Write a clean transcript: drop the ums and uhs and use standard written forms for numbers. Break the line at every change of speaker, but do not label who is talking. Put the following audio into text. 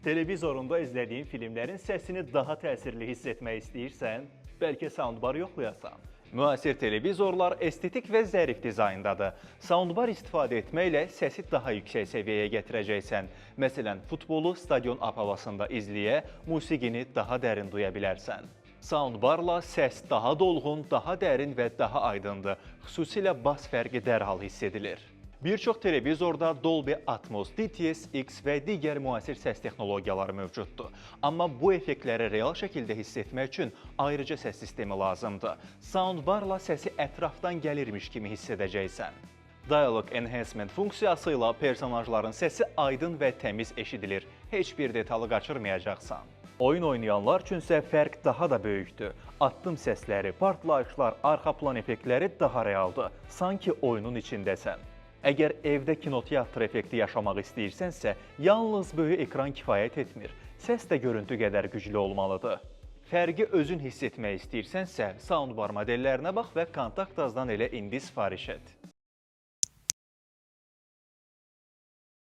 Televizorunda izlədiyin filmlərin səsini daha təsirli hiss etmək istəyirsən, bəlkə soundbar yoxlayasan. Müasir televizorlar estetik və zərif dizayndadır. Soundbar istifadə etməklə səsi daha yüksək səviyyəyə gətirəcəksən. Məsələn, futbolu stadion havasında izləyə, musiqini daha dərin duya bilərsən. Soundbarla səs daha dolğun, daha dərin və daha aydındır. Xüsusilə bas fərqi dərhal hiss edilir. Bir çox televizorda Dolby Atmos, DTS-X və digər müasir səs texnologiyaları mövcuddur. Amma bu effektləri real şəkildə hiss etmək üçün ayrıca səs sistemi lazımdır. Soundbarla səsi ətrafdan gəlirmiş kimi hiss edəcəksən. Dialog Enhancement funksiyası ilə personajların səsi aydın və təmiz eşidilir. Heç bir detalı qaçırmayacaqsan. Oyun oynayanlar üçünsə fərq daha da böyükdür. Addım səsləri, partlayışlar, arxa plan effektləri daha realdır. Sanki oyunun içindəsən. Əgər evdə kinoteatr effekti yaşamaq istəyirsənsə, yalnız böyük ekran kifayət etmir. Səs də görüntü qədər güclü olmalıdır. Fərqi özün hiss etmək istəyirsənsə, soundbar modellərinə bax və kontakt azdan elə indi sifariş et.